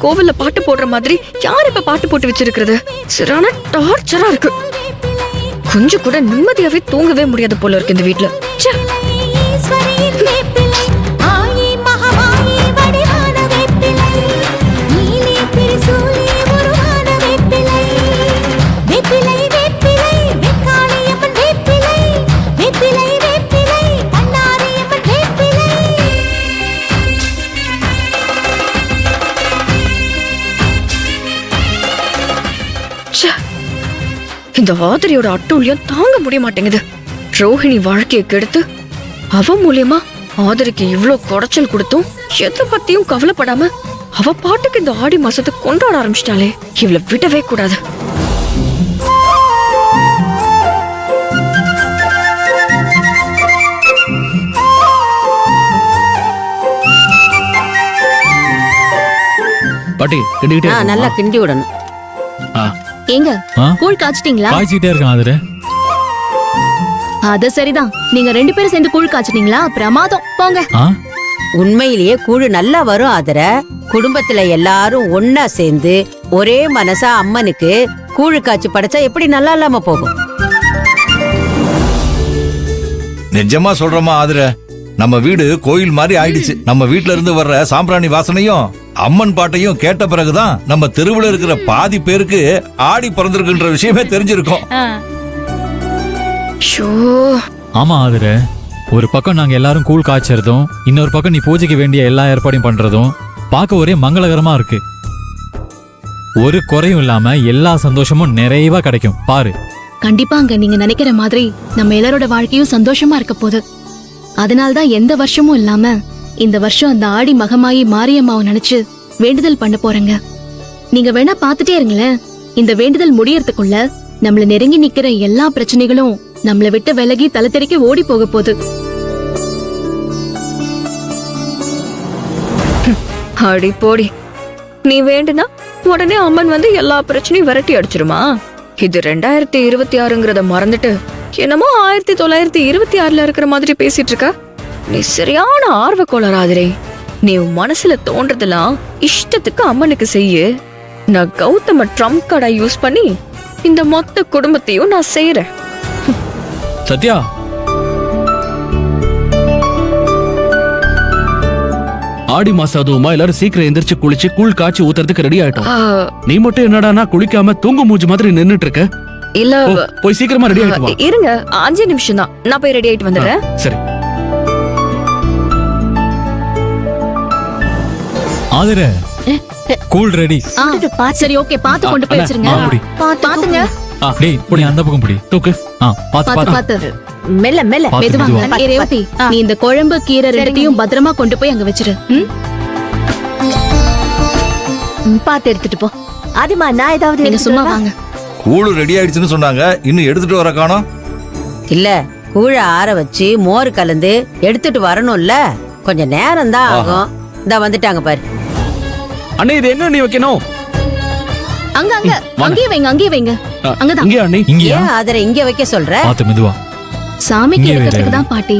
கோவில்ல பாட்டு போடுற மாதிரி யார் இப்ப பாட்டு போட்டு வச்சிருக்கிறது? சரியான டார்ச்சரா இருக்கு. கொஞ்சம் கூட நிம்மதியாவே தூங்கவே முடியாது போல இருக்கு இந்த வீட்ல. ச்சே. இந்த ஆதிரியோட அட்டூழியம் தாங்க முடிய மாட்டேங்குது. ரோஹிணி வாழ்க்கையை கெடுத்து அவ மூலியமா ஆதிரிக்கு இவ்ளோ குடைச்சல் கொடுத்தும் எதை பத்தியும் கவலைப்படாம அவ பாட்டுக்கு இந்த ஆடி மாசத்தை கொண்டாட ஆரம்பிச்சிட்டாலே. இவளை விடவே கூடாது. பாட்டி கிண்டிக்கிட்டே நல்லா கிண்டி விடணும். ஏங்க கூழ் காய்ச்சிட்டீங்களா? காய்ச்சிட்டே இருக்கேன் ஆதிரே. அது சரிதான். நீங்க 2 பேரும் சேர்ந்து கூழ் காய்ச்சிட்டீங்களா? பிரமாதம். போங்க. உண்மையிலேயே கூழு நல்லா வரும் ஆதர. குடும்பத்துல எல்லாரும் ஒன்னா சேர்ந்து ஒரே மனசா அம்மனுக்கு கூழு காய்ச்சி படைச்சா எப்படி நல்லா இல்லாம போகும்? நிஜமா சொல்றோமா ஆதிர, நம்ம வீடு கோயில் மாதிரி ஆயிடுச்சு. நம்ம வீட்ல இருந்து வர்ற சாம்பிராணி வாசனையும் அம்மன் பாட்டையும் கேட்ட பிறகுதான் நம்ம தெருவுல இருக்கிற பாதி பேருக்கு ஆடி பிறந்திருக்குன்ற விஷயமே தெரிஞ்சிருக்கும். ஆமா ஆதிர, ஒரு பக்கம் நாங்க எல்லாரும் கூழ் காய்ச்சறதும், இன்னொரு பக்கம் நீ பூஜைக்கு வேண்டிய எல்லா ஏற்பாடையும் பண்றதும் பார்க்க ஒரே மங்களகரமா இருக்கு. ஒரு குறையும் இல்லாம எல்லா சந்தோஷமும் நிறைவா கிடைக்கும் பாரு. கண்டிப்பாங்க. நீங்க நினைக்கிற மாதிரி நம்ம எல்லாரோட வாழ்க்கையும் சந்தோஷமா இருக்க போகுது. அதனால்தான் எந்த வருஷமும் இல்லாம இந்த வருஷம் அந்த ஆடி மகமாயி மாரியம்மாவை நினைச்சு வேண்டுதல் பண்ண போறேங்க. நீங்க வேணா பாத்துட்டே இருங்களேன். இந்த வேண்டுதல் முடியறதுக்குள்ள நம்மள நெருங்கி நிக்கிற எல்லா பிரச்சனைகளும் நம்மள விட்டு விலகி தலை தெறிக்க ஓடி போக போகுது. அடி போடி, நீ வேண்டுனா உடனே அம்மன் வந்து எல்லா பிரச்சனையும் விரட்டி அடிச்சிருமா? இது 2026ங்கிறத மறந்துட்டு என்னமோ 1926ல இருக்கிற மாதிரி பேசிட்டு இருக்க. நீ சரியான ஆர்வ கோளாறாதிரே. நீ உன் மனசுல தோன்றதெல்லாம் இஷ்டத்துக்கு அம்மனுக்கு செய்ய. நான் கௌதம ட்ரம்ப் கார்டை யூஸ் பண்ணி இந்த மொத்த குடும்பத்தையும் நான் செய்யறேன். சத்யா, ஆடி மாசம் அதுவுமா எல்லாரும் சீக்கிரம் எந்திரிச்சு குளிச்சு கூழ் காய்ச்சி ஊத்துறதுக்கு ரெடி ஆயிட்டோம். நீ மட்டும் என்னடானா குளிக்காம தூங்கு மூஞ்சி மாதிரி நின்னுட்டு இருக்க. இல்ல, போய் சீக்கிரமா ரெடி ஆயிட்டு வா. இருங்க, 5 நிமிஷம் தான், நான் போய் ரெடி ஆயிட்டு வந்துடுறேன். சரி ஆதிர, கூல் ரெடி. சரி, ஓகே. பாத்து கொண்டு போய் வச்சிருங்க. பாத்துங்க. டேய், நீ அந்த பக்கம் புடி. தூக்கு. பாத்து பாத்து. மெல்ல மெல்ல மெதுவாங்க. ரேவதி, நீ இந்த குழம்பு கீரை ரெண்டையும் பத்திரமா கொண்டு போய் அங்க வச்சிரு. பாத்து எடுத்துட்டு போ. ஆதிமா, நான் ஏதாவது நீங்க சும்மா வாங்க. கூழு ரெடி ஆயிடுச்சுன்னு சொன்னாங்க, இன்னும் எடுத்துட்டு வர காணோம். இல்ல, கூழ ஆற வச்சு மோர் கலந்து எடுத்துட்டு வரணும்ல, கொஞ்சம் நேரம் தான் ஆகும். இந்த வந்துட்டாங்க பாரு. அண்ணே, இது எங்க நீ வைக்கணும்? அங்க அங்க அங்கேயே வைங்க, அங்கேயே வைங்க. அங்கதான். இங்க அண்ணே. இங்கயா? ஏன் ஆதர இங்க வைக்க சொல்ற? பாத்து மெதுவா. சாமிக்கு எடுக்கிறதுக்கு தான் பாட்டி.